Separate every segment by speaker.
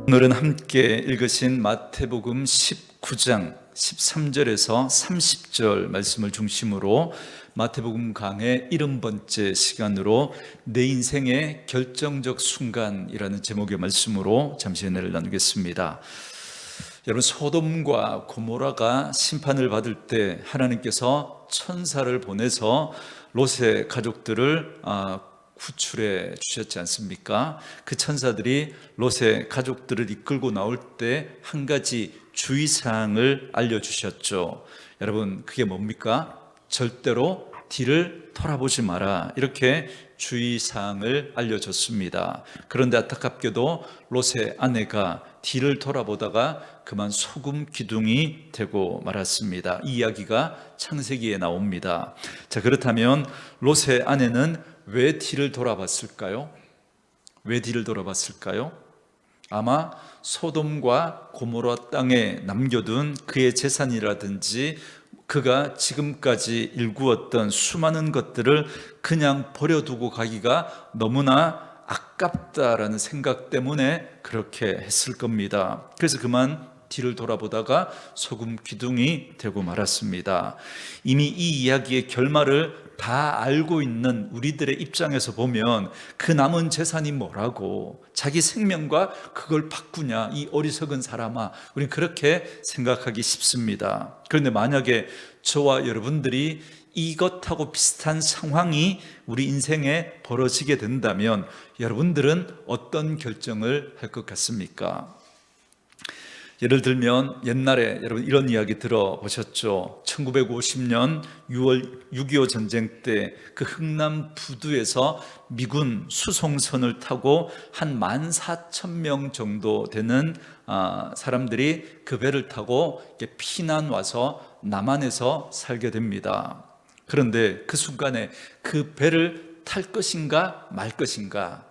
Speaker 1: 오늘은 함께 읽으신 마태복음 19장 13절에서 30절 말씀을 중심으로 마태복음 강의 70번째 시간으로 내 인생의 결정적 순간이라는 제목의 말씀으로 잠시 은혜를 나누겠습니다. 여러분, 소돔과 고모라가 심판을 받을 때 하나님께서 천사를 보내서 롯의 가족들을 구출해 주셨지 않습니까? 그 천사들이 롯의 가족들을 이끌고 나올 때 한 가지 주의사항을 알려주셨죠. 여러분, 그게 뭡니까? 절대로 뒤를 돌아보지 마라, 이렇게 주의사항을 알려줬습니다. 그런데 안타깝게도 롯의 아내가 뒤를 돌아보다가 그만 소금 기둥이 되고 말았습니다. 이 이야기가 창세기에 나옵니다. 자, 그렇다면 롯의 아내는 왜 뒤를 돌아봤을까요? 왜 뒤를 돌아봤을까요? 아마 소돔과 고모라 땅에 남겨둔 그의 재산이라든지 그가 지금까지 일구었던 수많은 것들을 그냥 버려두고 가기가 너무나 아깝다라는 생각 때문에 그렇게 했을 겁니다. 그래서 그만 뒤를 돌아보다가 소금 기둥이 되고 말았습니다. 이미 이 이야기의 결말을 다 알고 있는 우리들의 입장에서 보면 그 남은 재산이 뭐라고 자기 생명과 그걸 바꾸냐, 이 어리석은 사람아, 우리는 그렇게 생각하기 쉽습니다. 그런데 만약에 저와 여러분들이 이것하고 비슷한 상황이 우리 인생에 벌어지게 된다면 여러분들은 어떤 결정을 할 것 같습니까? 예를 들면 옛날에 여러분 이런 이야기 들어보셨죠? 1950년 6월 6.25 전쟁 때 그 흥남 부두에서 미군 수송선을 타고 한 14,000명 정도 되는 사람들이 그 배를 타고 피난 와서 남한에서 살게 됩니다. 그런데 그 순간에 그 배를 탈 것인가 말 것인가,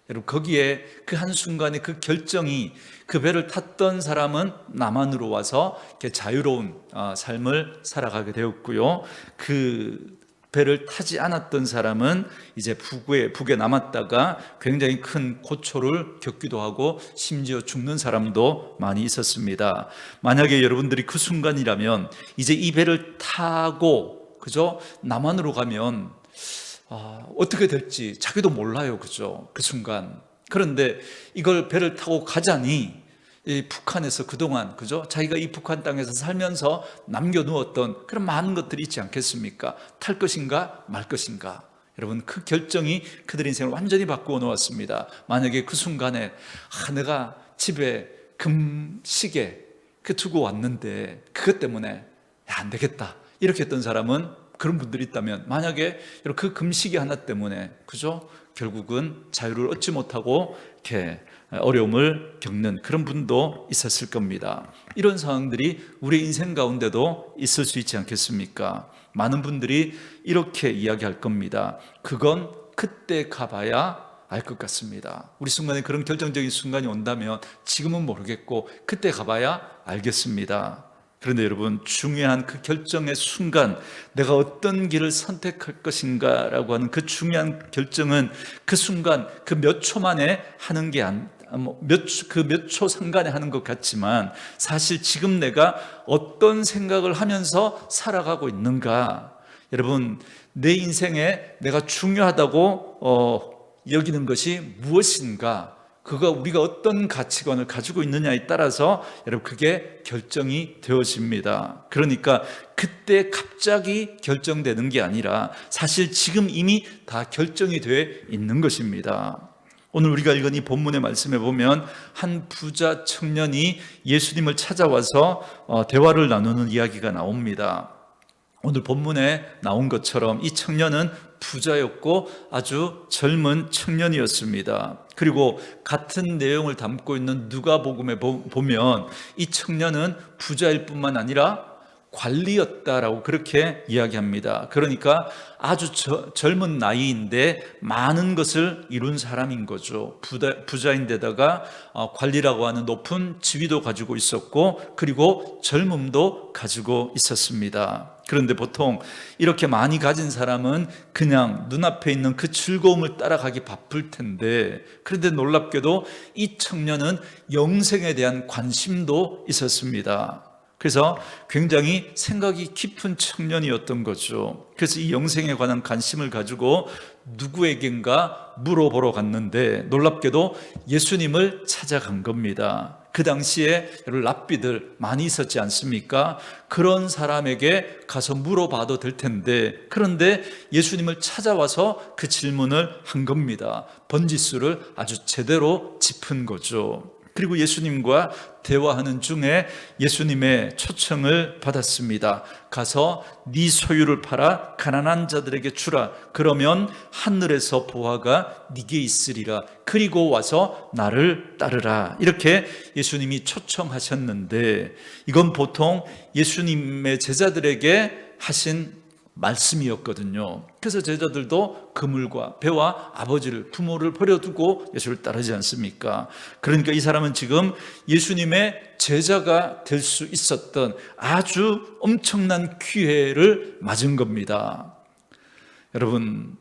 Speaker 1: 여러분, 거기에 그 한순간에 그 결정이, 그 배를 탔던 사람은 남한으로 와서 이렇게 자유로운 삶을 살아가게 되었고요. 그 배를 타지 않았던 사람은 이제 북에 남았다가 굉장히 큰 고초를 겪기도 하고 심지어 죽는 사람도 많이 있었습니다. 만약에 여러분들이 그 순간이라면 이제 이 배를 타고 그죠? 남한으로 가면 어떻게 될지 자기도 몰라요. 그죠? 그 순간. 그런데 이걸 배를 타고 가자니 이 북한에서 그동안 그죠? 자기가 이 북한 땅에서 살면서 남겨놓았던 그런 많은 것들이 있지 않겠습니까? 탈 것인가 말 것인가. 여러분, 그 결정이 그들 인생을 완전히 바꾸어 놓았습니다. 만약에 그 순간에 내가 집에 금시계 두고 왔는데 그것 때문에 안 되겠다, 이렇게 했던 사람은, 그런 분들이 있다면, 만약에 그 금시계 하나 때문에 그죠? 결국은 자유를 얻지 못하고 이렇게 어려움을 겪는 그런 분도 있었을 겁니다. 이런 상황들이 우리 인생 가운데도 있을 수 있지 않겠습니까? 많은 분들이 이렇게 이야기할 겁니다. 그건 그때 가봐야 알 것 같습니다. 우리 순간에 그런 결정적인 순간이 온다면 지금은 모르겠고 그때 가봐야 알겠습니다. 그런데 여러분, 중요한 그 결정의 순간, 내가 어떤 길을 선택할 것인가 라고 하는 그 중요한 결정은 그 순간, 그 몇 초 만에 하는 게 그 몇 초 상간에 하는 것 같지만, 사실 지금 내가 어떤 생각을 하면서 살아가고 있는가. 여러분, 내 인생에 내가 중요하다고 여기는 것이 무엇인가, 그거 우리가 어떤 가치관을 가지고 있느냐에 따라서 여러분 그게 결정이 되어집니다. 그러니까 그때 갑자기 결정되는 게 아니라 사실 지금 이미 다 결정이 되어 있는 것입니다. 오늘 우리가 읽은 이 본문의 말씀에 보면 한 부자 청년이 예수님을 찾아와서 대화를 나누는 이야기가 나옵니다. 오늘 본문에 나온 것처럼 이 청년은 부자였고 아주 젊은 청년이었습니다. 그리고 같은 내용을 담고 있는 누가복음에 보면 이 청년은 부자일 뿐만 아니라 관리였다라고 그렇게 이야기합니다. 그러니까 아주 젊은 나이인데 많은 것을 이룬 사람인 거죠. 부자인데다가 관리라고 하는 높은 지위도 가지고 있었고, 그리고 젊음도 가지고 있었습니다. 그런데 보통 이렇게 많이 가진 사람은 그냥 눈앞에 있는 그 즐거움을 따라가기 바쁠 텐데, 그런데 놀랍게도 이 청년은 영생에 대한 관심도 있었습니다. 그래서 굉장히 생각이 깊은 청년이었던 거죠. 그래서 이 영생에 관한 관심을 가지고 누구에겐가 물어보러 갔는데 놀랍게도 예수님을 찾아간 겁니다. 그 당시에 여러분 랍비들 많이 있었지 않습니까? 그런 사람에게 가서 물어봐도 될 텐데, 그런데 예수님을 찾아와서 그 질문을 한 겁니다. 번지수를 아주 제대로 짚은 거죠. 그리고 예수님과 대화하는 중에 예수님의 초청을 받았습니다. 가서 네 소유를 팔아 가난한 자들에게 주라. 그러면 하늘에서 보화가 네게 있으리라. 그리고 와서 나를 따르라. 이렇게 예수님이 초청하셨는데, 이건 보통 예수님의 제자들에게 하신 말씀이었거든요. 그래서 제자들도 그물과 배와 아버지를, 부모를 버려두고 예수를 따르지 않습니까? 그러니까 이 사람은 지금 예수님의 제자가 될 수 있었던 아주 엄청난 기회를 맞은 겁니다. 여러분,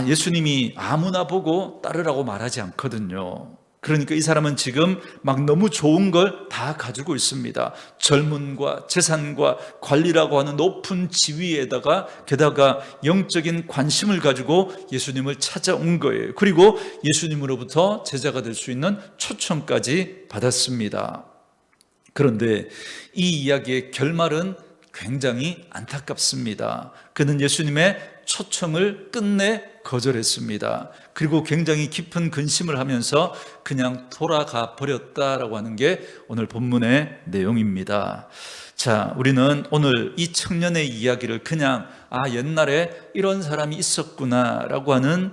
Speaker 1: 예수님이 아무나 보고 따르라고 말하지 않거든요. 그러니까 이 사람은 지금 막 너무 좋은 걸 다 가지고 있습니다. 젊음과 재산과 관리라고 하는 높은 지위에다가 게다가 영적인 관심을 가지고 예수님을 찾아온 거예요. 그리고 예수님으로부터 제자가 될 수 있는 초청까지 받았습니다. 그런데 이 이야기의 결말은 굉장히 안타깝습니다. 그는 예수님의 초청을 끝내 거절했습니다. 그리고 굉장히 깊은 근심을 하면서 그냥 돌아가 버렸다라고 하는 게 오늘 본문의 내용입니다. 자, 우리는 오늘 이 청년의 이야기를 그냥 옛날에 이런 사람이 있었구나라고 하는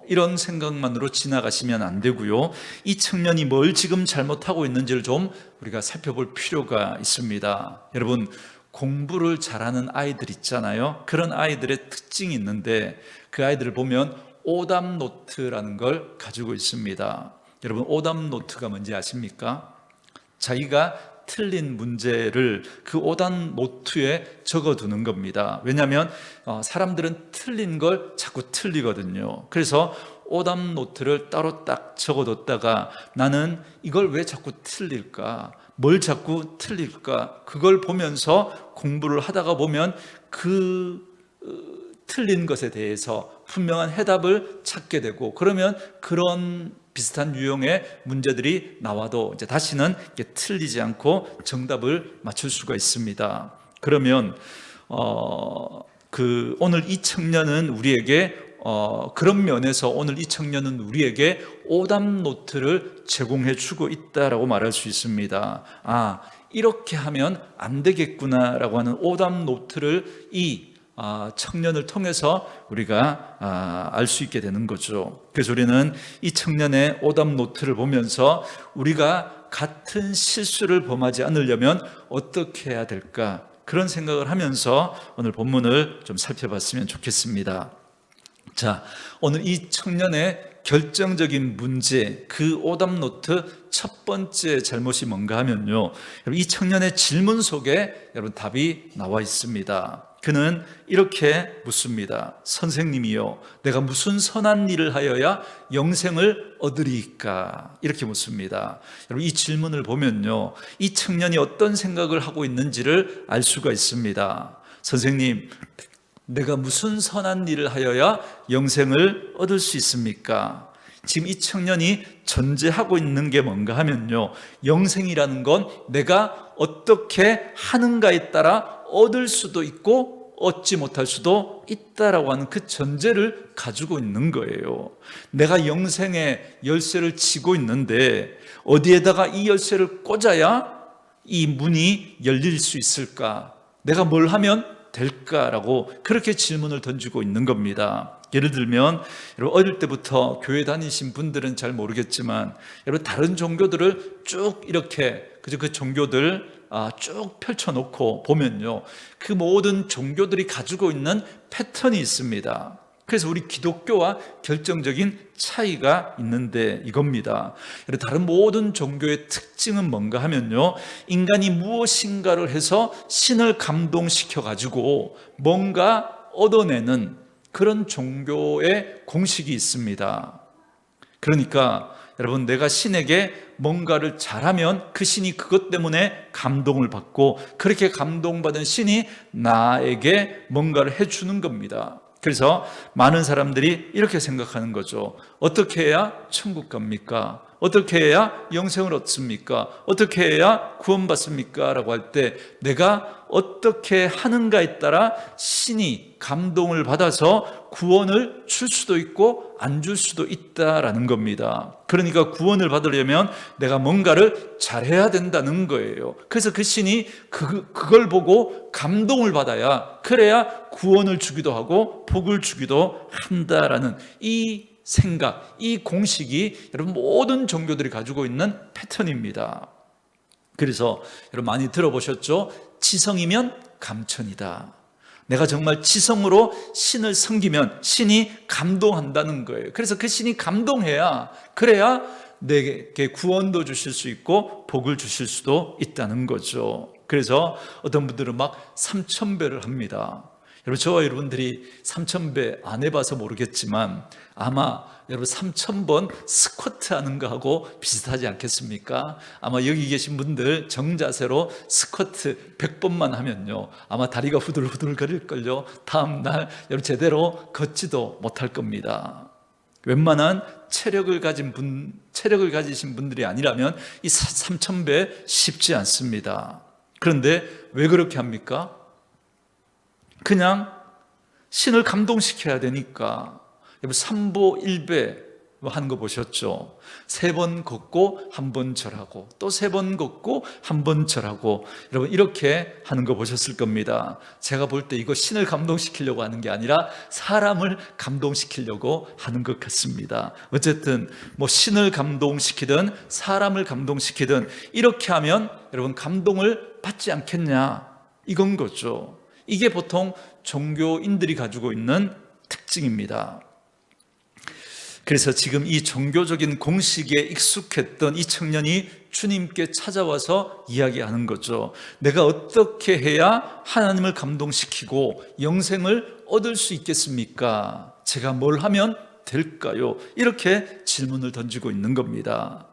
Speaker 1: 이런 생각만으로 지나가시면 안 되고요. 이 청년이 뭘 지금 잘못하고 있는지를 좀 우리가 살펴볼 필요가 있습니다. 여러분, 공부를 잘하는 아이들 있잖아요. 그런 아이들의 특징이 있는데 그 아이들을 보면 오답 노트라는 걸 가지고 있습니다. 여러분, 오답 노트가 뭔지 아십니까? 자기가 틀린 문제를 그 오답 노트에 적어두는 겁니다. 왜냐하면 사람들은 틀린 걸 자꾸 틀리거든요. 그래서 오답 노트를 따로 딱 적어뒀다가 나는 이걸 왜 자꾸 틀릴까? 뭘 자꾸 틀릴까? 그걸 보면서 공부를 하다가 보면 그 틀린 것에 대해서 분명한 해답을 찾게 되고, 그러면 그런 비슷한 유형의 문제들이 나와도 이제 다시는 틀리지 않고 정답을 맞출 수가 있습니다. 그러면 오늘 이 청년은 우리에게 그런 면에서 오늘 이 청년은 우리에게 오답 노트를 제공해 주고 있다라고 말할 수 있습니다. 이렇게 하면 안 되겠구나라고 하는 오답 노트를 이 청년을 통해서 우리가 알 수 있게 되는 거죠. 그래서 우리는 이 청년의 오답 노트를 보면서 우리가 같은 실수를 범하지 않으려면 어떻게 해야 될까, 그런 생각을 하면서 오늘 본문을 좀 살펴봤으면 좋겠습니다. 자, 오늘 이 청년의 결정적인 문제, 그 오답 노트 첫 번째 잘못이 뭔가 하면요, 이 청년의 질문 속에 여러분 답이 나와 있습니다. 그는 이렇게 묻습니다. 선생님이요, 내가 무슨 선한 일을 하여야 영생을 얻으리까? 이렇게 묻습니다. 여러분, 이 질문을 보면요, 이 청년이 어떤 생각을 하고 있는지를 알 수가 있습니다. 선생님, 내가 무슨 선한 일을 하여야 영생을 얻을 수 있습니까? 지금 이 청년이 전제하고 있는 게 뭔가 하면요, 영생이라는 건 내가 어떻게 하는가에 따라 얻을 수도 있고 얻지 못할 수도 있다라고 하는 그 전제를 가지고 있는 거예요. 내가 영생의 열쇠를 쥐고 있는데 어디에다가 이 열쇠를 꽂아야 이 문이 열릴 수 있을까? 내가 뭘 하면 될까라고 그렇게 질문을 던지고 있는 겁니다. 예를 들면 여러분, 어릴 때부터 교회 다니신 분들은 잘 모르겠지만 여러분, 다른 종교들을 쭉 이렇게 그 종교들 쭉 펼쳐놓고 보면요, 그 모든 종교들이 가지고 있는 패턴이 있습니다. 그래서 우리 기독교와 결정적인 차이가 있는데 이겁니다. 다른 모든 종교의 특징은 뭔가 하면요, 인간이 무엇인가를 해서 신을 감동시켜 가지고 뭔가 얻어내는 그런 종교의 공식이 있습니다. 그러니까 여러분, 내가 신에게 뭔가를 잘하면 그 신이 그것 때문에 감동을 받고, 그렇게 감동받은 신이 나에게 뭔가를 해주는 겁니다. 그래서 많은 사람들이 이렇게 생각하는 거죠. 어떻게 해야 천국 갑니까? 어떻게 해야 영생을 얻습니까? 어떻게 해야 구원받습니까? 라고 할 때 내가 어떻게 하는가에 따라 신이 감동을 받아서 구원을 줄 수도 있고 안 줄 수도 있다라는 겁니다. 그러니까 구원을 받으려면 내가 뭔가를 잘해야 된다는 거예요. 그래서 그 신이 그걸 보고 감동을 받아야, 그래야 구원을 주기도 하고 복을 주기도 한다라는 이 생각, 이 공식이 여러분 모든 종교들이 가지고 있는 패턴입니다. 그래서 여러분 많이 들어보셨죠? 지성이면 감천이다. 내가 정말 지성으로 신을 섬기면 신이 감동한다는 거예요. 그래서 그 신이 감동해야, 그래야 내게 구원도 주실 수 있고 복을 주실 수도 있다는 거죠. 그래서 어떤 분들은 막 3000배를 합니다. 여러분, 저와 여러분들이 3000배 안 해봐서 모르겠지만 아마 여러분 3000번 스쿼트 하는 거하고 비슷하지 않겠습니까? 아마 여기 계신 분들 정자세로 스쿼트 100번만 하면요, 아마 다리가 후들후들 거릴걸요. 다음날 여러분 제대로 걷지도 못할 겁니다. 웬만한 체력을 가지신 분들이 아니라면 이 3000배 쉽지 않습니다. 그런데 왜 그렇게 합니까? 그냥 신을 감동시켜야 되니까. 여러분, 삼보 1배 하는 거 보셨죠? 3번 걷고 1번 절하고 또 3번 걷고 1번 절하고, 여러분 이렇게 하는 거 보셨을 겁니다. 제가 볼 때 이거 신을 감동시키려고 하는 게 아니라 사람을 감동시키려고 하는 것 같습니다. 어쨌든 뭐 신을 감동시키든 사람을 감동시키든 이렇게 하면 여러분 감동을 받지 않겠냐, 이건 거죠. 이게 보통 종교인들이 가지고 있는 특징입니다. 그래서 지금 이 종교적인 공식에 익숙했던 이 청년이 주님께 찾아와서 이야기하는 거죠. 내가 어떻게 해야 하나님을 감동시키고 영생을 얻을 수 있겠습니까? 제가 뭘 하면 될까요? 이렇게 질문을 던지고 있는 겁니다.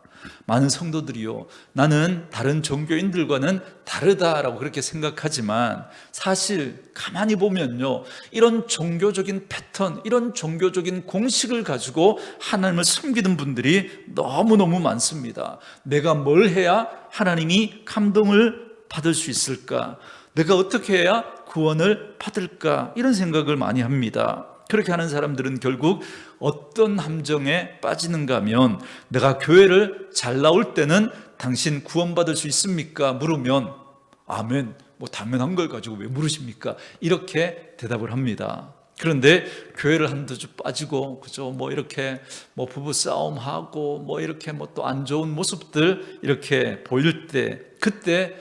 Speaker 1: 많은 성도들이요, 나는 다른 종교인들과는 다르다라고 그렇게 생각하지만 사실 가만히 보면요, 이런 종교적인 패턴, 이런 종교적인 공식을 가지고 하나님을 섬기는 분들이 너무너무 많습니다. 내가 뭘 해야 하나님이 감동을 받을 수 있을까? 내가 어떻게 해야 구원을 받을까? 이런 생각을 많이 합니다. 그렇게 하는 사람들은 결국 어떤 함정에 빠지는가 하면, 내가 교회를 잘 나올 때는 당신 구원받을 수 있습니까? 물으면 아멘, 뭐 당연한 걸 가지고 왜 물으십니까? 이렇게 대답을 합니다. 그런데 교회를 한두 주 빠지고, 그죠? 뭐 이렇게 뭐 부부 싸움하고 뭐 이렇게 뭐 또 안 좋은 모습들 이렇게 보일 때, 그때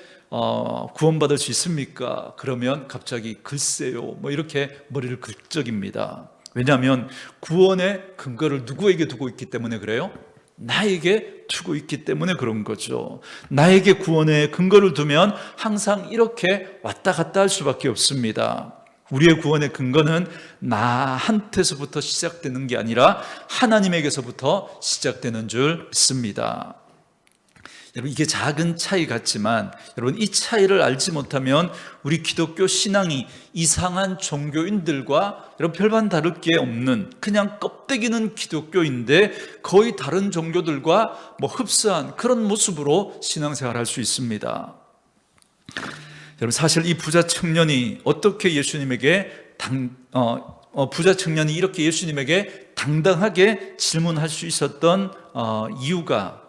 Speaker 1: 구원받을 수 있습니까? 그러면 갑자기 글쎄요, 뭐 이렇게 머리를 긁적입니다. 왜냐하면 구원의 근거를 누구에게 두고 있기 때문에 그래요? 나에게 두고 있기 때문에 그런 거죠. 나에게 구원의 근거를 두면 항상 이렇게 왔다 갔다 할 수밖에 없습니다. 우리의 구원의 근거는 나한테서부터 시작되는 게 아니라 하나님에게서부터 시작되는 줄 믿습니다. 여러분, 이게 작은 차이 같지만 여러분, 이 차이를 알지 못하면 우리 기독교 신앙이 이상한 종교인들과 여러분 별반 다를 게 없는, 그냥 껍데기는 기독교인데 거의 다른 종교들과 뭐 흡사한 그런 모습으로 신앙생활할 수 있습니다. 여러분, 사실 이 부자 청년이 어떻게 부자 청년이 이렇게 예수님에게 당당하게 질문할 수 있었던 이유가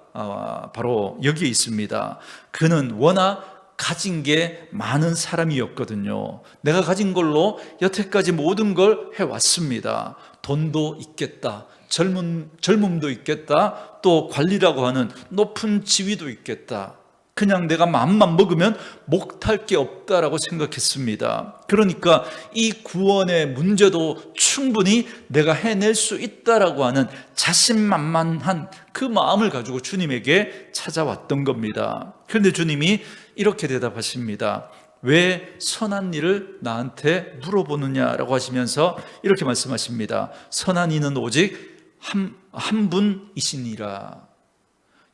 Speaker 1: 바로 여기에 있습니다. 그는 워낙 가진 게 많은 사람이었거든요. 내가 가진 걸로 여태까지 모든 걸 해왔습니다. 돈도 있겠다, 젊음도 있겠다, 또 관리라고 하는 높은 지위도 있겠다. 그냥 내가 마음만 먹으면 못할 게 없다라고 생각했습니다. 그러니까 이 구원의 문제도 충분히 내가 해낼 수 있다라고 하는 자신만만한 그 마음을 가지고 주님에게 찾아왔던 겁니다. 그런데 주님이 이렇게 대답하십니다. 왜 선한 일을 나한테 물어보느냐라고 하시면서 이렇게 말씀하십니다. 선한 이는 오직 한 분이시니라.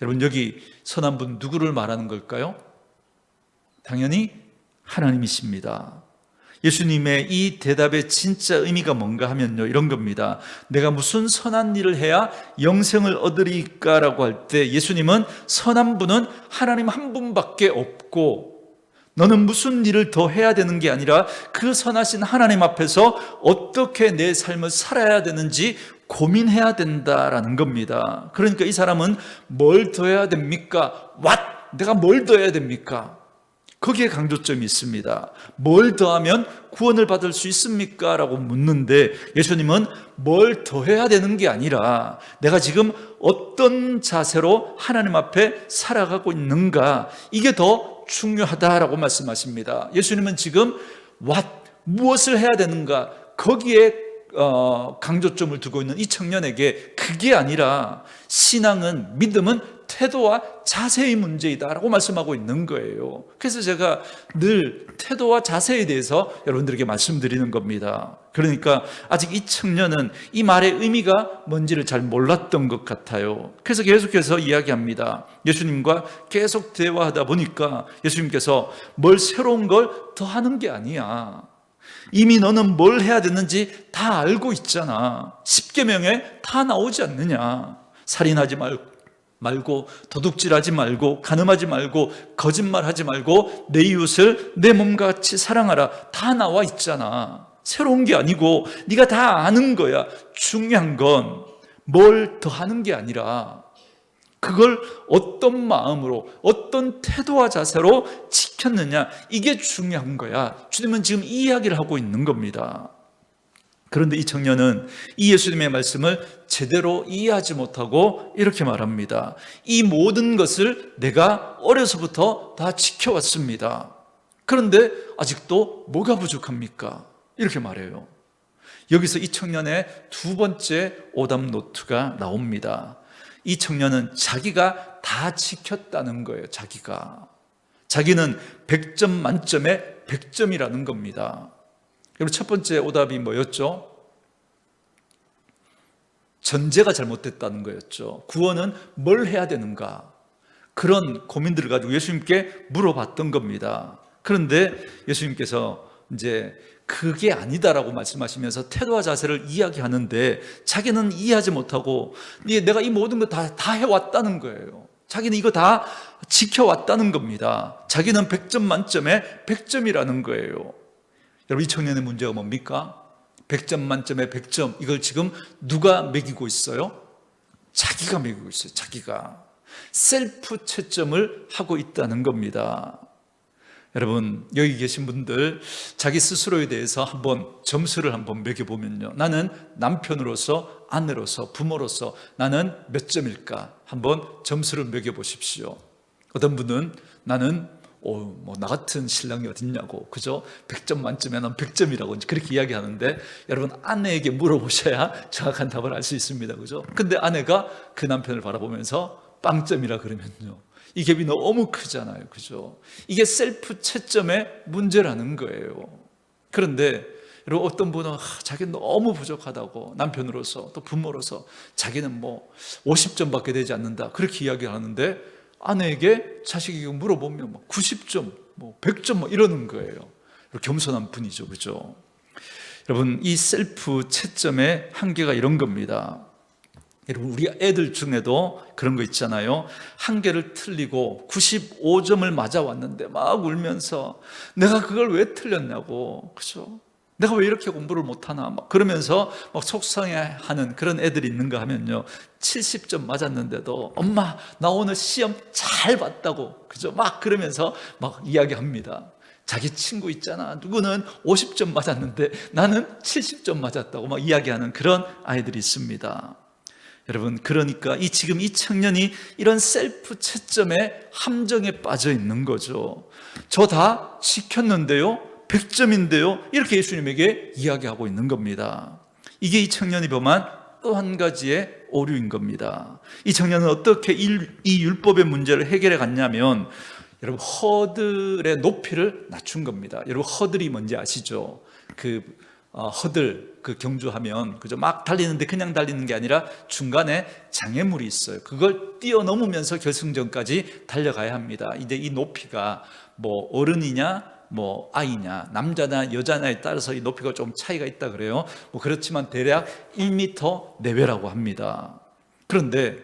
Speaker 1: 여러분, 여기 선한 분 누구를 말하는 걸까요? 당연히 하나님이십니다. 예수님의 이 대답의 진짜 의미가 뭔가 하면요, 이런 겁니다. 내가 무슨 선한 일을 해야 영생을 얻으리까라고 할 때 예수님은 선한 분은 하나님 한 분밖에 없고, 너는 무슨 일을 더 해야 되는 게 아니라 그 선하신 하나님 앞에서 어떻게 내 삶을 살아야 되는지 고민해야 된다라는 겁니다. 그러니까 이 사람은 뭘 더 해야 됩니까? 내가 뭘 더 해야 됩니까? 거기에 강조점이 있습니다. 뭘 더하면 구원을 받을 수 있습니까? 라고 묻는데 예수님은 뭘 더 해야 되는 게 아니라 내가 지금 어떤 자세로 하나님 앞에 살아가고 있는가, 이게 더 중요하다라고 말씀하십니다. 예수님은 지금 무엇을 해야 되는가, 거기에 강조점을 두고 있는 이 청년에게 그게 아니라 신앙은, 믿음은 태도와 자세의 문제이다라고 말씀하고 있는 거예요. 그래서 제가 늘 태도와 자세에 대해서 여러분들에게 말씀드리는 겁니다. 그러니까 아직 이 청년은 이 말의 의미가 뭔지를 잘 몰랐던 것 같아요. 그래서 계속해서 이야기합니다. 예수님과 계속 대화하다 보니까 예수님께서 뭘 새로운 걸 더 하는 게 아니야. 이미 너는 뭘 해야 되는지 다 알고 있잖아. 10계명에 다 나오지 않느냐. 살인하지 말고, 도둑질하지 말고, 간음하지 말고, 거짓말하지 말고, 내 이웃을 내 몸과 같이 사랑하라. 다 나와 있잖아. 새로운 게 아니고 네가 다 아는 거야. 중요한 건 뭘 더 하는 게 아니라 그걸 어떤 마음으로, 어떤 태도와 자세로 지켰느냐, 이게 중요한 거야. 주님은 지금 이 이야기를 하고 있는 겁니다. 그런데 이 청년은 이 예수님의 말씀을 제대로 이해하지 못하고 이렇게 말합니다. 이 모든 것을 내가 어려서부터 다 지켜왔습니다. 그런데 아직도 뭐가 부족합니까? 이렇게 말해요. 여기서 이 청년의 두 번째 오답 노트가 나옵니다. 이 청년은 자기가 다 지켰다는 거예요. 자기는 100점 만점에 100점이라는 겁니다. 그럼 첫 번째 오답이 뭐였죠? 전제가 잘못됐다는 거였죠. 구원은 뭘 해야 되는가? 그런 고민들을 가지고 예수님께 물어봤던 겁니다. 그런데 예수님께서 이제 그게 아니다라고 말씀하시면서 태도와 자세를 이야기하는데 자기는 이해하지 못하고 내가 이 모든 거 다 해왔다는 거예요. 자기는 이거 다 지켜왔다는 겁니다. 자기는 100점 만점에 100점이라는 거예요. 여러분, 이 청년의 문제가 뭡니까? 100점 만점에 100점, 이걸 지금 누가 매기고 있어요? 자기가 매기고 있어요. 자기가 셀프 채점을 하고 있다는 겁니다. 여러분, 여기 계신 분들 자기 스스로에 대해서 한번 점수를 한번 매겨보면요, 나는 남편으로서, 아내로서, 부모로서 나는 몇 점일까? 한번 점수를 매겨보십시오. 어떤 분은 나는 나 같은 신랑이 어딨냐고, 그죠? 100점 만점에 난 100점이라고 그렇게 이야기하는데, 여러분, 아내에게 물어보셔야 정확한 답을 알 수 있습니다. 그죠? 근데 아내가 그 남편을 바라보면서 빵점이라 그러면요, 이 갭이 너무 크잖아요. 그죠? 이게 셀프 채점의 문제라는 거예요. 그런데 여러분, 어떤 분은 자기는 너무 부족하다고, 남편으로서 또 부모로서 자기는 50점밖에 되지 않는다, 그렇게 이야기하는데 아내에게 자식에게 물어보면 90점, 100점 이러는 거예요. 겸손한 분이죠. 그죠? 여러분, 이 셀프 채점의 한계가 이런 겁니다. 여러분, 우리 애들 중에도 그런 거 있잖아요. 한 개를 틀리고 95점을 맞아왔는데 막 울면서 내가 그걸 왜 틀렸냐고, 그죠? 내가 왜 이렇게 공부를 못하나 막 그러면서 막 속상해하는 그런 애들이 있는가 하면요, 70점 맞았는데도 엄마 나 오늘 시험 잘 봤다고, 그죠? 막 그러면서 막 이야기합니다. 자기 친구 있잖아, 누구는 50점 맞았는데 나는 70점 맞았다고 막 이야기하는 그런 아이들이 있습니다. 여러분, 그러니까 지금 이 청년이 이런 셀프 채점의 함정에 빠져 있는 거죠. 저 다 지켰는데요, 100점인데요, 이렇게 예수님에게 이야기하고 있는 겁니다. 이게 이 청년이 범한 또 한 가지의 오류인 겁니다. 이 청년은 어떻게 이 율법의 문제를 해결해 갔냐면, 여러분, 허들의 높이를 낮춘 겁니다. 여러분, 허들이 뭔지 아시죠? 허들, 경주하면 그죠? 막 달리는데 그냥 달리는 게 아니라 중간에 장애물이 있어요. 그걸 뛰어넘으면서 결승전까지 달려가야 합니다. 이제 이 높이가 뭐 어른이냐, 뭐 아이냐, 남자나 여자냐에 따라서 이 높이가 좀 차이가 있다 그래요. 뭐 그렇지만 대략 1m 내외라고 합니다. 그런데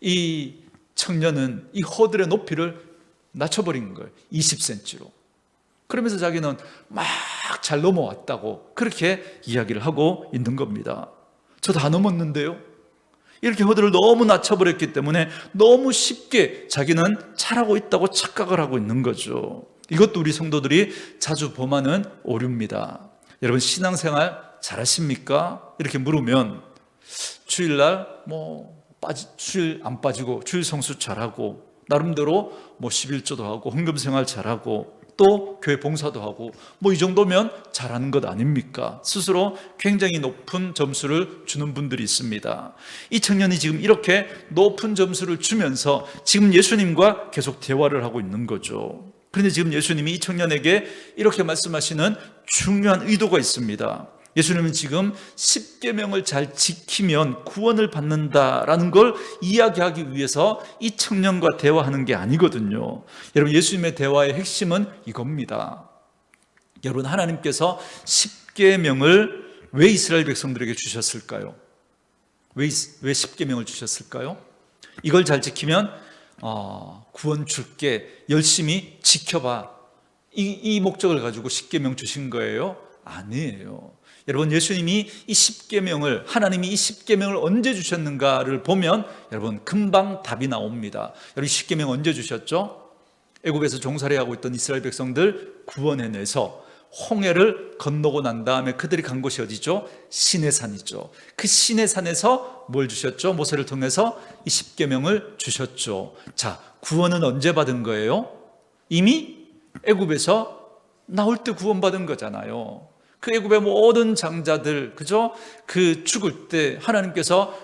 Speaker 1: 이 청년은 이 허들의 높이를 낮춰버린 거예요. 20cm로. 그러면서 자기는 막 잘 넘어왔다고 그렇게 이야기를 하고 있는 겁니다. 저 다 넘었는데요. 이렇게 허들을 너무 낮춰버렸기 때문에 너무 쉽게 자기는 잘하고 있다고 착각을 하고 있는 거죠. 이것도 우리 성도들이 자주 범하는 오류입니다. 여러분, 신앙생활 잘하십니까? 이렇게 물으면 주일날 주일 안 빠지고 주일 성수 잘하고 나름대로 11조도 하고 헌금생활 잘하고 또 교회 봉사도 하고 이 정도면 잘하는 것 아닙니까? 스스로 굉장히 높은 점수를 주는 분들이 있습니다. 이 청년이 지금 이렇게 높은 점수를 주면서 지금 예수님과 계속 대화를 하고 있는 거죠. 그런데 지금 예수님이 이 청년에게 이렇게 말씀하시는 중요한 의도가 있습니다. 예수님은 지금 십계명을 잘 지키면 구원을 받는다라는 걸 이야기하기 위해서 이 청년과 대화하는 게 아니거든요. 여러분, 예수님의 대화의 핵심은 이겁니다. 여러분, 하나님께서 십계명을 왜 이스라엘 백성들에게 주셨을까요? 왜 십계명을 주셨을까요? 이걸 잘 지키면 구원 줄게, 열심히 지켜봐, 이 목적을 가지고 십계명 주신 거예요? 아니에요. 여러분, 예수님이 이 십계명을, 하나님이 이 십계명을 언제 주셨는가를 보면 여러분 금방 답이 나옵니다. 여러분, 십계명 언제 주셨죠? 애굽에서 종살이하고 있던 이스라엘 백성들 구원해내서 홍해를 건너고 난 다음에 그들이 간 곳이 어디죠? 시내산이죠. 그 시내산에서 뭘 주셨죠? 모세를 통해서 이 십계명을 주셨죠. 자, 구원은 언제 받은 거예요? 이미 애굽에서 나올 때 구원받은 거잖아요. 그 애굽의 모든 장자들, 그죠? 죽을 때 하나님께서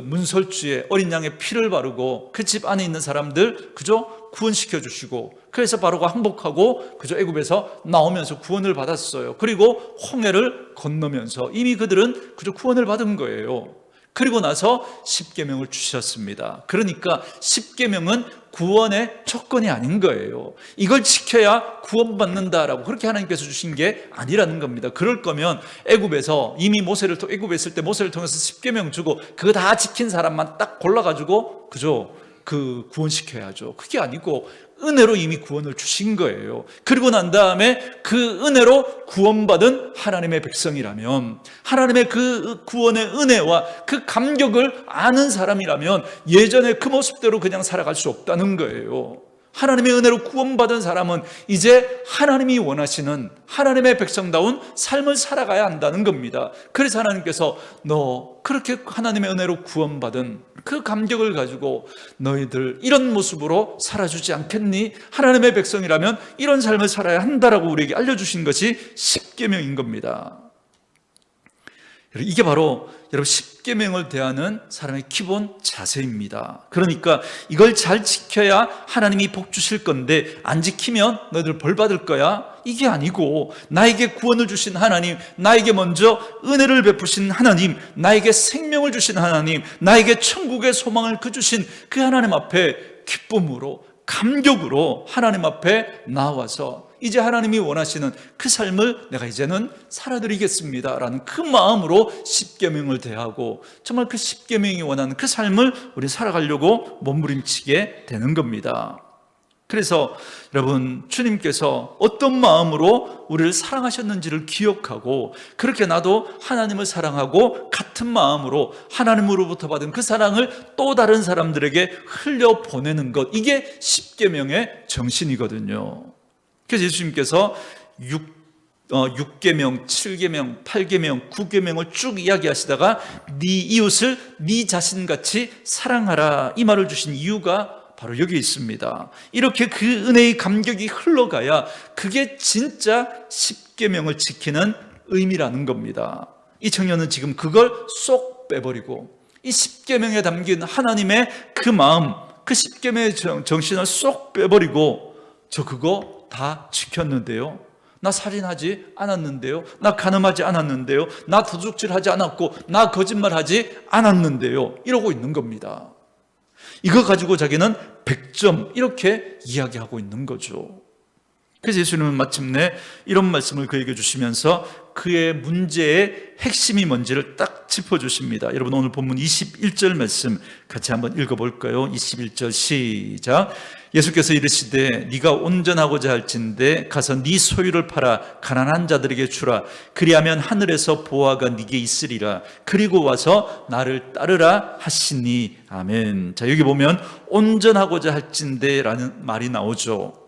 Speaker 1: 문설주에 어린 양의 피를 바르고 그 집 안에 있는 사람들, 그죠? 구원시켜 주시고, 그래서 바로가 항복하고, 그죠? 애굽에서 나오면서 구원을 받았어요. 그리고 홍해를 건너면서 이미 그들은 그죠? 구원을 받은 거예요. 그리고 나서 십계명을 주셨습니다. 그러니까 십계명은 구원의 조건이 아닌 거예요. 이걸 지켜야 구원받는다라고 그렇게 하나님께서 주신 게 아니라는 겁니다. 그럴 거면 애굽에서 이미 애굽에 있을 때 모세를 통해서 십계명 주고 그거 다 지킨 사람만 딱 골라가지고 그죠? 구원시켜야죠. 그게 아니고 은혜로 이미 구원을 주신 거예요. 그리고 난 다음에 그 은혜로 구원받은 하나님의 백성이라면, 하나님의 그 구원의 은혜와 그 감격을 아는 사람이라면 예전에 그 모습대로 그냥 살아갈 수 없다는 거예요. 하나님의 은혜로 구원받은 사람은 이제 하나님이 원하시는 하나님의 백성다운 삶을 살아가야 한다는 겁니다. 그래서 하나님께서 너 그렇게 하나님의 은혜로 구원받은 그 감격을 가지고 너희들 이런 모습으로 살아주지 않겠니? 하나님의 백성이라면 이런 삶을 살아야 한다라고 우리에게 알려주신 것이 십계명인 겁니다. 이게 바로 여러분 십계명을 대하는 사람의 기본 자세입니다. 그러니까 이걸 잘 지켜야 하나님이 복 주실 건데 안 지키면 너희들 벌 받을 거야? 이게 아니고 나에게 구원을 주신 하나님, 나에게 먼저 은혜를 베푸신 하나님, 나에게 생명을 주신 하나님, 나에게 천국의 소망을 주신 그 하나님 앞에 기쁨으로 감격으로 하나님 앞에 나와서 이제 하나님이 원하시는 그 삶을 내가 이제는 살아드리겠습니다라는 그 마음으로 십계명을 대하고 정말 그 십계명이 원하는 그 삶을 우리 살아가려고 몸부림치게 되는 겁니다. 그래서 여러분, 주님께서 어떤 마음으로 우리를 사랑하셨는지를 기억하고 그렇게 나도 하나님을 사랑하고 같은 마음으로 하나님으로부터 받은 그 사랑을 또 다른 사람들에게 흘려보내는 것, 이게 십계명의 정신이거든요. 그래서 예수님께서 6계명, 7계명, 8계명, 9계명을 쭉 이야기하시다가 네 이웃을 네 자신같이 사랑하라 이 말을 주신 이유가 바로 여기 있습니다. 이렇게 그 은혜의 감격이 흘러가야 그게 진짜 10계명을 지키는 의미라는 겁니다. 이 청년은 지금 그걸 쏙 빼버리고 이 10계명에 담긴 하나님의 그 마음, 그 10계명의 정신을 쏙 빼버리고 저 그거 다 지켰는데요, 나 살인하지 않았는데요, 나 간음하지 않았는데요, 나 도둑질하지 않았고 나 거짓말하지 않았는데요, 이러고 있는 겁니다. 이거 가지고 자기는 100점 이렇게 이야기하고 있는 거죠. 그래서 예수님은 마침내 이런 말씀을 그에게 주시면서 그의 문제의 핵심이 뭔지를 딱 짚어주십니다. 여러분 오늘 본문 21절 말씀 같이 한번 읽어볼까요? 21절 시작. 예수께서 이르시되 네가 온전하고자 할진대 가서 네 소유를 팔아 가난한 자들에게 주라. 그리하면 하늘에서 보화가 네게 있으리라. 그리고 와서 나를 따르라 하시니. 아멘. 자, 여기 보면 온전하고자 할진대 라는 말이 나오죠.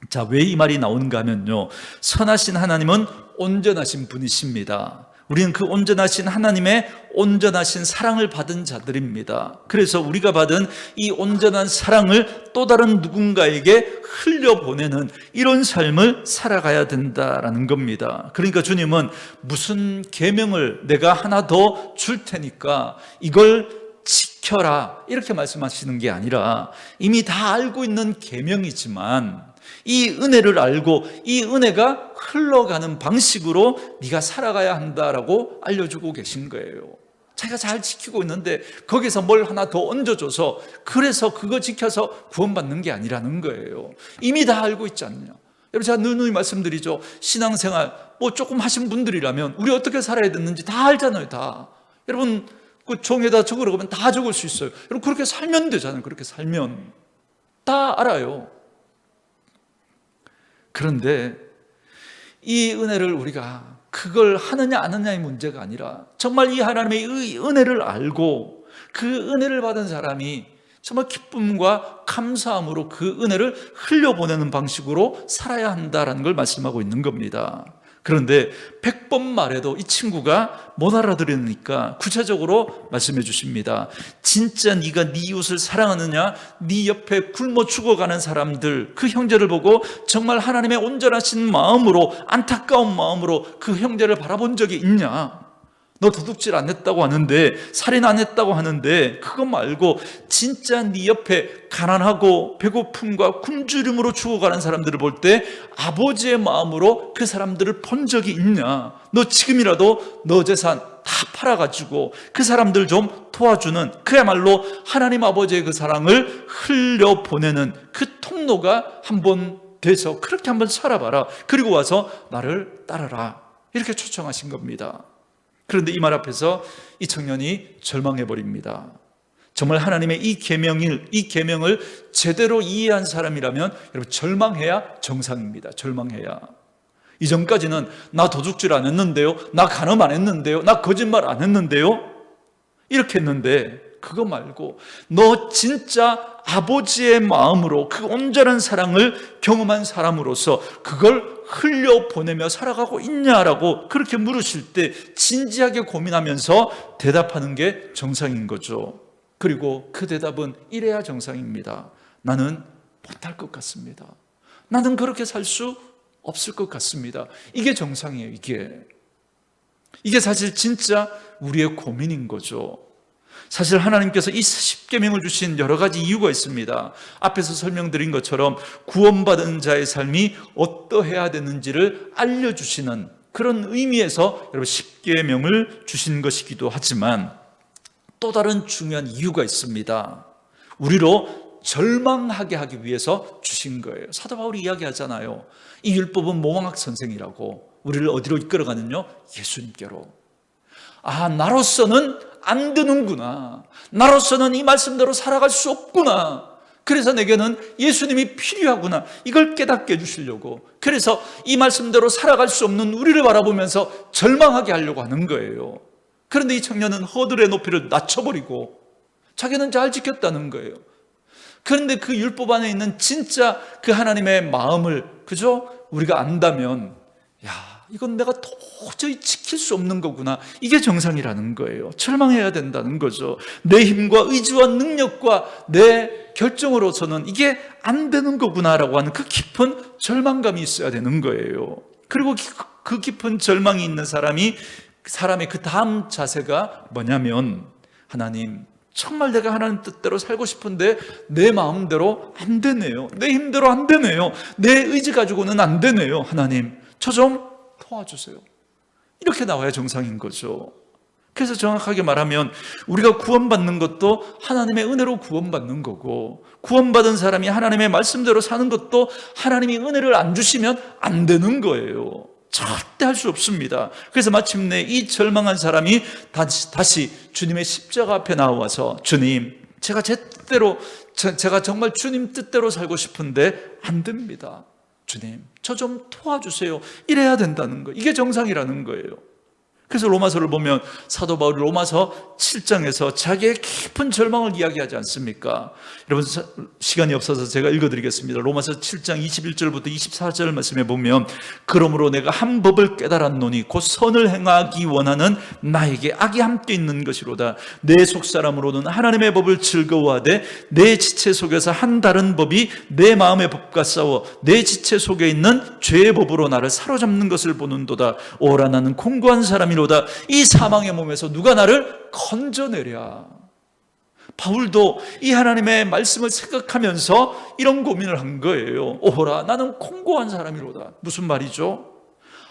Speaker 1: 자, 왜 이 말이 나오는가 하면요, 선하신 하나님은 온전하신 분이십니다. 우리는 그 온전하신 하나님의 온전하신 사랑을 받은 자들입니다. 그래서 우리가 받은 이 온전한 사랑을 또 다른 누군가에게 흘려보내는 이런 삶을 살아가야 된다라는 겁니다. 그러니까 주님은 무슨 계명을 내가 하나 더 줄 테니까 이걸 지켜라 이렇게 말씀하시는 게 아니라 이미 다 알고 있는 계명이지만 이 은혜를 알고 이 은혜가 흘러가는 방식으로 네가 살아가야 한다라고 알려주고 계신 거예요. 자기가 잘 지키고 있는데 거기서 뭘 하나 더 얹어줘서 그래서 그거 지켜서 구원받는 게 아니라는 거예요. 이미 다 알고 있지 않냐. 여러분 제가 누누이 말씀드리죠. 신앙생활 뭐 조금 하신 분들이라면 우리 어떻게 살아야 되는지 다 알잖아요. 다. 여러분 그 종에다 적으라고 하면 다 적을 수 있어요. 여러분 그렇게 살면 되잖아요. 그렇게 살면 다 알아요. 그런데 이 은혜를 우리가 그걸 하느냐 안 하느냐의 문제가 아니라 정말 이 하나님의 은혜를 알고 그 은혜를 받은 사람이 정말 기쁨과 감사함으로 그 은혜를 흘려보내는 방식으로 살아야 한다는 걸 말씀하고 있는 겁니다. 그런데 100번 말해도 이 친구가 못 알아들으니까 구체적으로 말씀해 주십니다. 진짜 네가 네 이웃을 사랑하느냐? 네 옆에 굶어 죽어가는 사람들, 그 형제를 보고 정말 하나님의 온전하신 마음으로, 안타까운 마음으로 그 형제를 바라본 적이 있냐? 너 도둑질 안 했다고 하는데, 살인 안 했다고 하는데 그거 말고 진짜 네 옆에 가난하고 배고픔과 굶주림으로 죽어가는 사람들을 볼 때 아버지의 마음으로 그 사람들을 본 적이 있냐? 너 지금이라도 너 재산 다 팔아가지고 그 사람들 좀 도와주는, 그야말로 하나님 아버지의 그 사랑을 흘려보내는 그 통로가 한번 돼서 그렇게 한번 살아봐라. 그리고 와서 나를 따르라. 이렇게 초청하신 겁니다. 그런데 이 말 앞에서 이 청년이 절망해버립니다. 정말 하나님의 이 계명을 제대로 이해한 사람이라면 여러분 절망해야 정상입니다. 절망해야. 이전까지는 나 도둑질 안 했는데요, 나 간음 안 했는데요, 나 거짓말 안 했는데요 이렇게 했는데, 그거 말고 너 진짜 아버지의 마음으로 그 온전한 사랑을 경험한 사람으로서 그걸 흘려보내며 살아가고 있냐라고 그렇게 물으실 때 진지하게 고민하면서 대답하는 게 정상인 거죠. 그리고 그 대답은 이래야 정상입니다. 나는 못할 것 같습니다. 나는 그렇게 살 수 없을 것 같습니다. 이게 정상이에요. 이게 사실 진짜 우리의 고민인 거죠. 사실 하나님께서 이 10계명을 주신 여러 가지 이유가 있습니다. 앞에서 설명드린 것처럼 구원받은 자의 삶이 어떠해야 되는지를 알려주시는 그런 의미에서 여러분 10계명을 주신 것이기도 하지만 또 다른 중요한 이유가 있습니다. 우리로 절망하게 하기 위해서 주신 거예요. 사도 바울이 이야기하잖아요. 이 율법은 모방학 선생이라고. 우리를 어디로 이끌어가는요? 예수님께로. 아, 나로서는 안 되는구나. 나로서는 이 말씀대로 살아갈 수 없구나. 그래서 내게는 예수님이 필요하구나. 이걸 깨닫게 해주시려고. 그래서 이 말씀대로 살아갈 수 없는 우리를 바라보면서 절망하게 하려고 하는 거예요. 그런데 이 청년은 허들의 높이를 낮춰버리고 자기는 잘 지켰다는 거예요. 그런데 그 율법 안에 있는 진짜 그 하나님의 마음을 그죠? 우리가 안다면, 야, 이건 내가 도저히 지킬 수 없는 거구나. 이게 정상이라는 거예요. 절망해야 된다는 거죠. 내 힘과 의지와 능력과 내 결정으로서는 이게 안 되는 거구나라고 하는 그 깊은 절망감이 있어야 되는 거예요. 그리고 그 깊은 절망이 있는 사람의 그 다음 자세가 뭐냐면, 하나님, 정말 내가 하나님 뜻대로 살고 싶은데 내 마음대로 안 되네요. 내 힘대로 안 되네요. 내 의지 가지고는 안 되네요. 하나님, 저 좀 도와주세요. 이렇게 나와야 정상인 거죠. 그래서 정확하게 말하면 우리가 구원받는 것도 하나님의 은혜로 구원받는 거고, 구원받은 사람이 하나님의 말씀대로 사는 것도 하나님이 은혜를 안 주시면 안 되는 거예요. 절대 할 수 없습니다. 그래서 마침내 이 절망한 사람이 다시 주님의 십자가 앞에 나와서, 주님, 제가 제 뜻대로, 제가 정말 주님 뜻대로 살고 싶은데 안 됩니다. 주님, 저 좀 도와주세요. 이래야 된다는 거예요. 이게 정상이라는 거예요. 그래서 로마서를 보면 사도 바울이 로마서 7장에서 자기의 깊은 절망을 이야기하지 않습니까? 여러분, 시간이 없어서 제가 읽어드리겠습니다. 로마서 7장 21절부터 24절 말씀에 보면, 그러므로 내가 한 법을 깨달았노니 곧 선을 행하기 원하는 나에게 악이 함께 있는 것이로다. 내 속사람으로는 하나님의 법을 즐거워하되 내 지체 속에서 한 다른 법이 내 마음의 법과 싸워 내 지체 속에 있는 죄의 법으로 나를 사로잡는 것을 보는도다. 오라, 나는 공고한 사람이 로다. 이 사망의 몸에서 누가 나를 건져내랴. 바울도 이 하나님의 말씀을 생각하면서 이런 고민을 한 거예요. 오호라, 나는 공고한 사람이로다. 무슨 말이죠?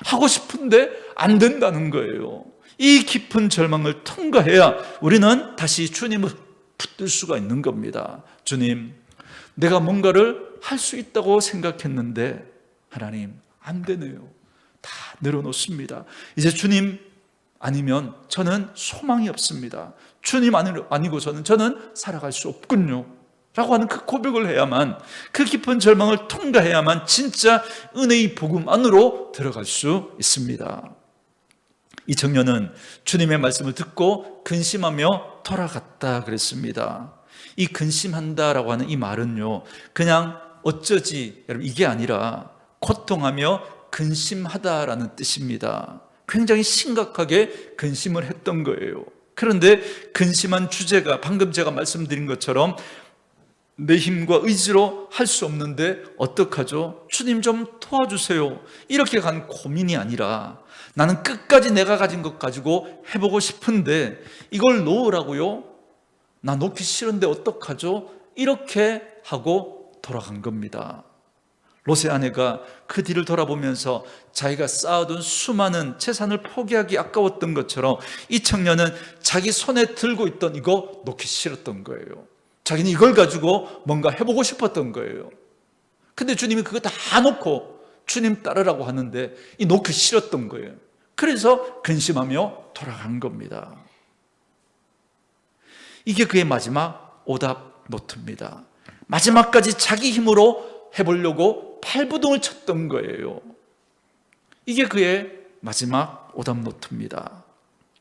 Speaker 1: 하고 싶은데 안 된다는 거예요. 이 깊은 절망을 통과해야 우리는 다시 주님을 붙들 수가 있는 겁니다. 주님, 내가 뭔가를 할 수 있다고 생각했는데 하나님, 안 되네요. 다 내려놓습니다. 이제 주님 아니면 저는 소망이 없습니다. 주님 아니고서는 저는 살아갈 수 없군요 라고 하는 그 고백을 해야만, 그 깊은 절망을 통과해야만 진짜 은혜의 복음 안으로 들어갈 수 있습니다. 이 청년은 주님의 말씀을 듣고 근심하며 돌아갔다 그랬습니다. 이 근심한다라고 하는 이 말은요, 그냥 어쩌지, 여러분, 이게 아니라 고통하며 근심하다라는 뜻입니다. 굉장히 심각하게 근심을 했던 거예요. 그런데 근심한 주제가 방금 제가 말씀드린 것처럼 내 힘과 의지로 할 수 없는데 어떡하죠? 주님 좀 도와주세요. 이렇게 간 고민이 아니라, 나는 끝까지 내가 가진 것 가지고 해보고 싶은데 이걸 놓으라고요? 나 놓기 싫은데 어떡하죠? 이렇게 하고 돌아간 겁니다. 롯의 아내가 그 뒤를 돌아보면서 자기가 쌓아둔 수많은 재산을 포기하기 아까웠던 것처럼 이 청년은 자기 손에 들고 있던 이거 놓기 싫었던 거예요. 자기는 이걸 가지고 뭔가 해보고 싶었던 거예요. 근데 주님이 그거 다 놓고 주님 따르라고 하는데 이 놓기 싫었던 거예요. 그래서 근심하며 돌아간 겁니다. 이게 그의 마지막 오답 노트입니다. 마지막까지 자기 힘으로 해보려고 발부동을 쳤던 거예요. 이게 그의 마지막 오답 노트입니다.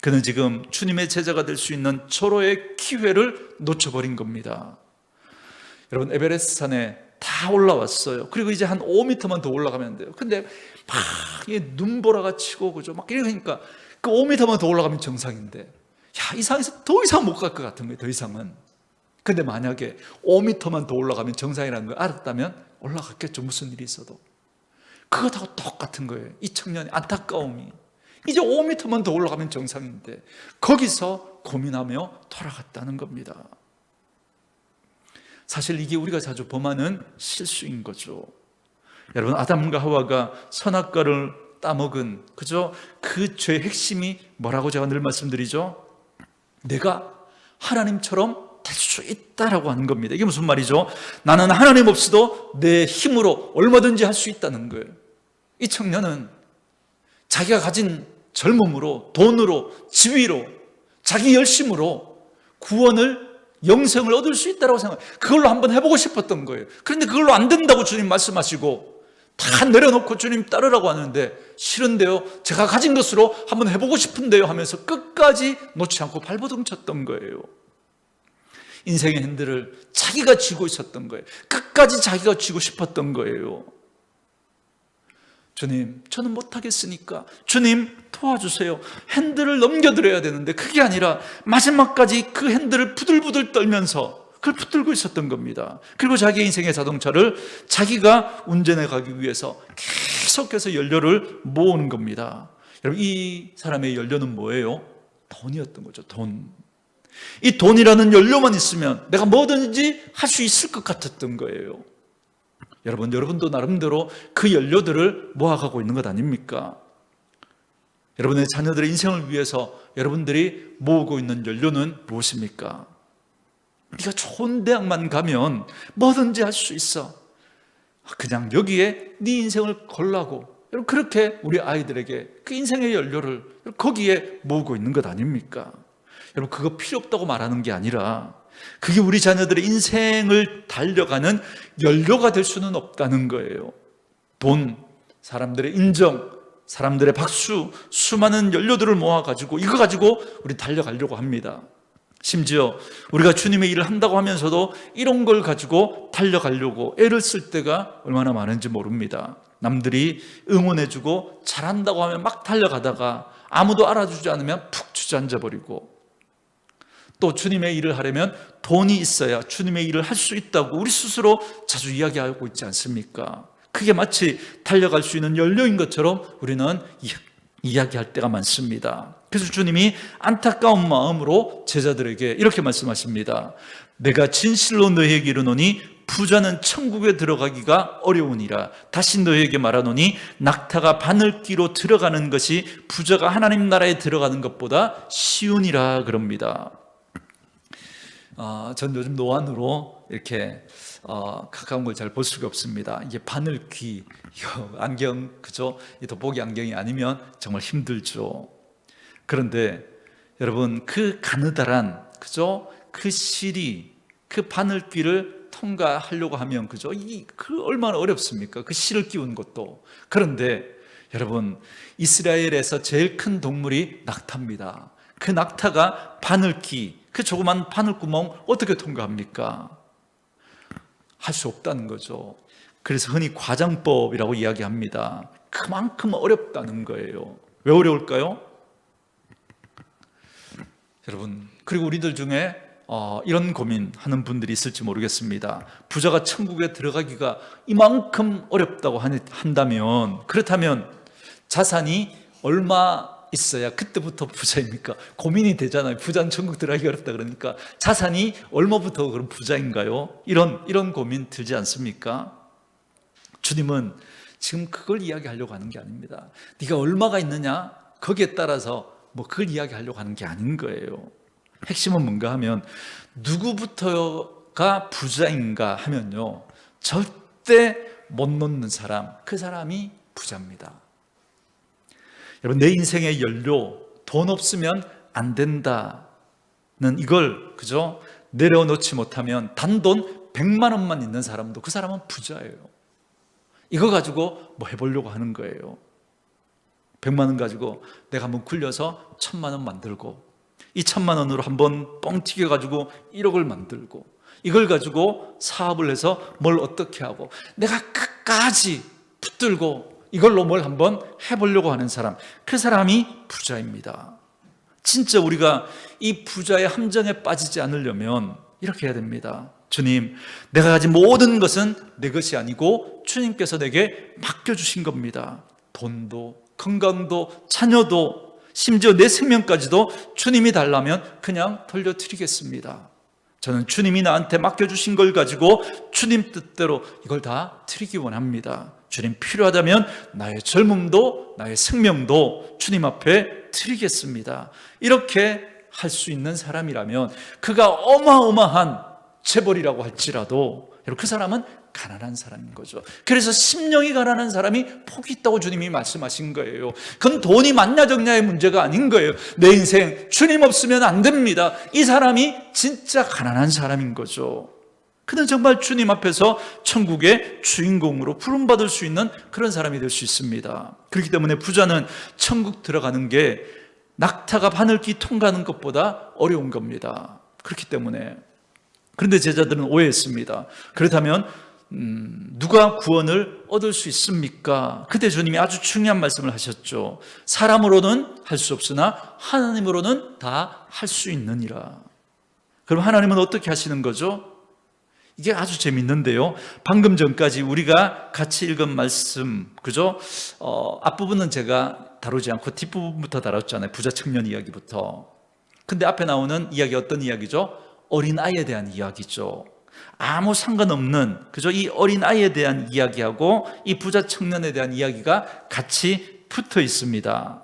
Speaker 1: 그는 지금 주님의 제자가 될 수 있는 절호의 기회를 놓쳐버린 겁니다. 여러분, 에베레스트 산에 다 올라왔어요. 그리고 이제 한 5m만 더 올라가면 돼요. 근데 막 눈보라가 치고, 그죠? 막 이러니까 그 5m만 더 올라가면 정상인데, 야, 이 상에서 더 이상 못 갈 것 같은 거예요. 더 이상은. 근데 만약에 5m만 더 올라가면 정상이라는 걸 알았다면 올라갔겠죠. 무슨 일이 있어도. 그것하고 똑같은 거예요. 이 청년의 안타까움이. 이제 5m만 더 올라가면 정상인데 거기서 고민하며 돌아갔다는 겁니다. 사실 이게 우리가 자주 범하는 실수인 거죠. 여러분, 아담과 하와가 선악과를 따먹은, 그죠? 그 죄의 핵심이 뭐라고 제가 늘 말씀드리죠? 내가 하나님처럼 될 수 있다라고 하는 겁니다. 이게 무슨 말이죠? 나는 하나님 없이도 내 힘으로 얼마든지 할 수 있다는 거예요. 이 청년은 자기가 가진 젊음으로, 돈으로, 지위로, 자기 열심으로 구원을, 영생을 얻을 수 있다고 생각해요. 그걸로 한번 해보고 싶었던 거예요. 그런데 그걸로 안 된다고 주님 말씀하시고 다 내려놓고 주님 따르라고 하는데, 싫은데요, 제가 가진 것으로 한번 해보고 싶은데요 하면서 끝까지 놓지 않고 발버둥 쳤던 거예요. 인생의 핸들을 자기가 쥐고 있었던 거예요. 끝까지 자기가 쥐고 싶었던 거예요. 주님, 저는 못하겠으니까 주님 도와주세요. 핸들을 넘겨드려야 되는데 그게 아니라 마지막까지 그 핸들을 부들부들 떨면서 그걸 붙들고 있었던 겁니다. 그리고 자기 인생의 자동차를 자기가 운전해 가기 위해서 계속해서 연료를 모으는 겁니다. 여러분, 이 사람의 연료는 뭐예요? 돈이었던 거죠. 돈. 이 돈이라는 연료만 있으면 내가 뭐든지 할 수 있을 것 같았던 거예요. 여러분도 나름대로 그 연료들을 모아가고 있는 것 아닙니까? 여러분의 자녀들의 인생을 위해서 여러분들이 모으고 있는 연료는 무엇입니까? 네가 좋은 대학만 가면 뭐든지 할 수 있어. 그냥 여기에 네 인생을 걸라고. 여러분, 그렇게 우리 아이들에게 그 인생의 연료를 거기에 모으고 있는 것 아닙니까? 여러분, 그거 필요 없다고 말하는 게 아니라 그게 우리 자녀들의 인생을 달려가는 연료가 될 수는 없다는 거예요. 돈, 사람들의 인정, 사람들의 박수, 수많은 연료들을 모아가지고 이거 가지고 우리 달려가려고 합니다. 심지어 우리가 주님의 일을 한다고 하면서도 이런 걸 가지고 달려가려고 애를 쓸 때가 얼마나 많은지 모릅니다. 남들이 응원해주고 잘한다고 하면 막 달려가다가 아무도 알아주지 않으면 푹 주저앉아버리고, 또 주님의 일을 하려면 돈이 있어야 주님의 일을 할 수 있다고 우리 스스로 자주 이야기하고 있지 않습니까? 그게 마치 달려갈 수 있는 연료인 것처럼 우리는 이야기할 때가 많습니다. 그래서 주님이 안타까운 마음으로 제자들에게 이렇게 말씀하십니다. 내가 진실로 너희에게 이르노니 부자는 천국에 들어가기가 어려우니라. 다시 너희에게 말하노니 낙타가 바늘귀로 들어가는 것이 부자가 하나님 나라에 들어가는 것보다 쉬우니라 그럽니다. 전 요즘 노안으로 이렇게 가까운 걸 잘 볼 수가 없습니다. 이게 바늘귀, 안경, 그죠? 이 돋보기 안경이 아니면 정말 힘들죠. 그런데 여러분, 그 가느다란, 그죠? 그 실이, 그 바늘귀를 통과하려고 하면, 그죠? 그 얼마나 어렵습니까? 그 실을 끼운 것도. 그런데 여러분, 이스라엘에서 제일 큰 동물이 낙타입니다. 그 낙타가 바늘귀, 그 조그만 바늘구멍 어떻게 통과합니까? 할 수 없다는 거죠. 그래서 흔히 과장법이라고 이야기합니다. 그만큼 어렵다는 거예요. 왜 어려울까요? 여러분, 그리고 우리들 중에 이런 고민하는 분들이 있을지 모르겠습니다. 부자가 천국에 들어가기가 이만큼 어렵다고 한다면, 그렇다면 자산이 얼마 있어야 그때부터 부자입니까? 고민이 되잖아요. 부자는 천국 들어가기 어렵다 그러니까 자산이 얼마부터 그럼 부자인가요? 이런 고민 들지 않습니까? 주님은 지금 그걸 이야기하려고 하는 게 아닙니다. 네가 얼마가 있느냐? 거기에 따라서 그걸 이야기하려고 하는 게 아닌 거예요. 핵심은 뭔가 하면 누구부터가 부자인가 하면요, 절대 못 놓는 사람, 그 사람이 부자입니다. 여러분, 내 인생의 연료, 돈 없으면 안 된다는 이걸, 그죠? 내려놓지 못하면 단돈 100만 원만 있는 사람도 그 사람은 부자예요. 이거 가지고 해보려고 하는 거예요. 100만 원 가지고 내가 한번 굴려서 1000만 원 만들고, 이 1000만 원으로 한번 뻥 튀겨가지고 1억을 만들고, 이걸 가지고 사업을 해서 뭘 어떻게 하고, 내가 끝까지 붙들고 이걸로 뭘 한번 해보려고 하는 사람, 그 사람이 부자입니다. 진짜 우리가 이 부자의 함정에 빠지지 않으려면 이렇게 해야 됩니다. 주님, 내가 가진 모든 것은 내 것이 아니고 주님께서 내게 맡겨주신 겁니다. 돈도, 건강도, 자녀도, 심지어 내 생명까지도 주님이 달라면 그냥 돌려드리겠습니다. 저는 주님이 나한테 맡겨주신 걸 가지고 주님 뜻대로 이걸 다 드리기 원합니다. 주님, 필요하다면 나의 젊음도 나의 생명도 주님 앞에 드리겠습니다. 이렇게 할 수 있는 사람이라면, 그가 어마어마한 재벌이라고 할지라도 그 사람은 가난한 사람인 거죠. 그래서 심령이 가난한 사람이 복이 있다고 주님이 말씀하신 거예요. 그건 돈이 많냐 적냐의 문제가 아닌 거예요. 내 인생 주님 없으면 안 됩니다. 이 사람이 진짜 가난한 사람인 거죠. 그는 정말 주님 앞에서 천국의 주인공으로 부름받을 수 있는 그런 사람이 될 수 있습니다. 그렇기 때문에 부자는 천국 들어가는 게 낙타가 바늘귀 통과하는 것보다 어려운 겁니다. 그렇기 때문에. 그런데 제자들은 오해했습니다. 그렇다면 누가 구원을 얻을 수 있습니까? 그때 주님이 아주 중요한 말씀을 하셨죠. 사람으로는 할 수 없으나 하나님으로는 다 할 수 있느니라. 그럼 하나님은 어떻게 하시는 거죠? 이게 아주 재밌는데요. 방금 전까지 우리가 같이 읽은 말씀, 그죠? 앞부분은 제가 다루지 않고 뒷부분부터 다뤘잖아요. 부자 청년 이야기부터. 근데 앞에 나오는 이야기 어떤 이야기죠? 어린아이에 대한 이야기죠. 아무 상관없는, 그죠? 이 어린아이에 대한 이야기하고 이 부자 청년에 대한 이야기가 같이 붙어 있습니다.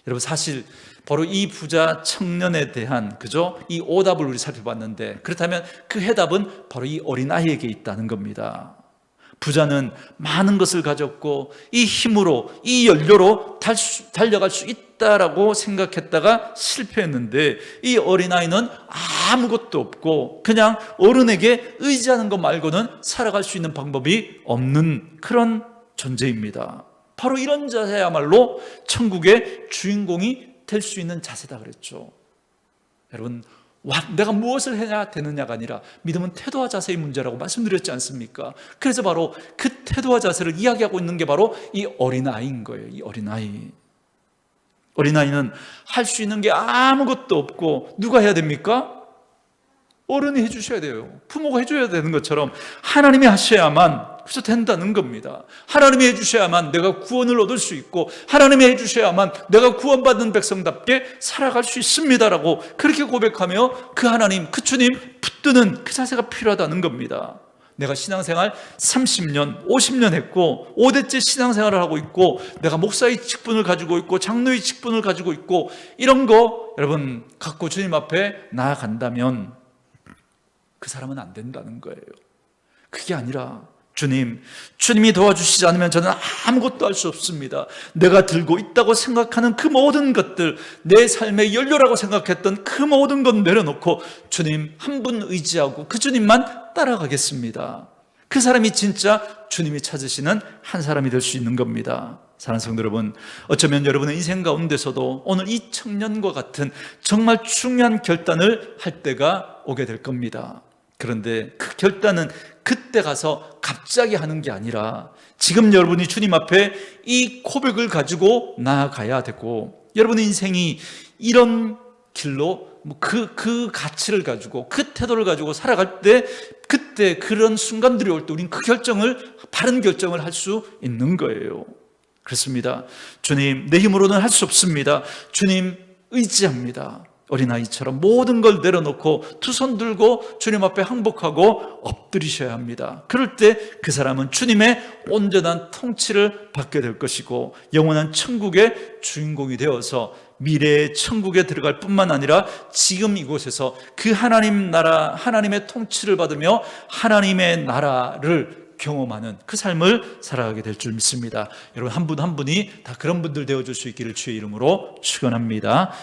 Speaker 1: 여러분, 사실 바로 이 부자 청년에 대한, 그죠? 이 오답을 우리 살펴봤는데, 그렇다면 그 해답은 바로 이 어린아이에게 있다는 겁니다. 부자는 많은 것을 가졌고 이 힘으로, 이 연료로 달려갈 수 있다라고 생각했다가 실패했는데, 이 어린아이는 아무것도 없고 그냥 어른에게 의지하는 것 말고는 살아갈 수 있는 방법이 없는 그런 존재입니다. 바로 이런 자세야말로 천국의 주인공이 될 수 있는 자세다 그랬죠. 여러분, 내가 무엇을 해야 되느냐가 아니라 믿음은 태도와 자세의 문제라고 말씀드렸지 않습니까? 그래서 바로 그 태도와 자세를 이야기하고 있는 게 바로 이 어린아이인 거예요. 이 어린아이. 어린아이는 할 수 있는 게 아무것도 없고 누가 해야 됩니까? 어른이 해주셔야 돼요. 부모가 해줘야 되는 것처럼 하나님이 하셔야만 그래서 된다는 겁니다. 하나님이 해주셔야만 내가 구원을 얻을 수 있고 하나님이 해주셔야만 내가 구원받는 백성답게 살아갈 수 있습니다라고 그렇게 고백하며 그 하나님, 그 주님 붙드는 그 자세가 필요하다는 겁니다. 내가 신앙생활 30년, 50년 했고 5대째 신앙생활을 하고 있고 내가 목사의 직분을 가지고 있고 장로의 직분을 가지고 있고 이런 거 여러분 갖고 주님 앞에 나아간다면 그 사람은 안 된다는 거예요. 그게 아니라 주님이 도와주시지 않으면 저는 아무것도 할 수 없습니다. 내가 들고 있다고 생각하는 그 모든 것들, 내 삶의 연료라고 생각했던 그 모든 것 내려놓고 주님 한 분 의지하고 그 주님만 따라가겠습니다. 그 사람이 진짜 주님이 찾으시는 한 사람이 될 수 있는 겁니다. 사랑하는 성도 여러분, 어쩌면 여러분의 인생 가운데서도 오늘 이 청년과 같은 정말 중요한 결단을 할 때가 오게 될 겁니다. 그런데 그 결단은 그때 가서 갑자기 하는 게 아니라 지금 여러분이 주님 앞에 이 고백을 가지고 나아가야 되고, 여러분의 인생이 이런 길로 그 가치를 가지고 그 태도를 가지고 살아갈 때, 그때 그런 순간들이 올 때 우리는 그 결정을, 바른 결정을 할 수 있는 거예요. 그렇습니다. 주님, 내 힘으로는 할 수 없습니다. 주님 의지합니다. 어린아이처럼 모든 걸 내려놓고 두 손 들고 주님 앞에 항복하고 엎드리셔야 합니다. 그럴 때 그 사람은 주님의 온전한 통치를 받게 될 것이고 영원한 천국의 주인공이 되어서 미래의 천국에 들어갈 뿐만 아니라 지금 이곳에서 그 하나님 나라, 하나님의 통치를 받으며 하나님의 나라를 경험하는 그 삶을 살아가게 될 줄 믿습니다. 여러분 한 분 한 분이 다 그런 분들 되어줄 수 있기를 주의 이름으로 축원합니다.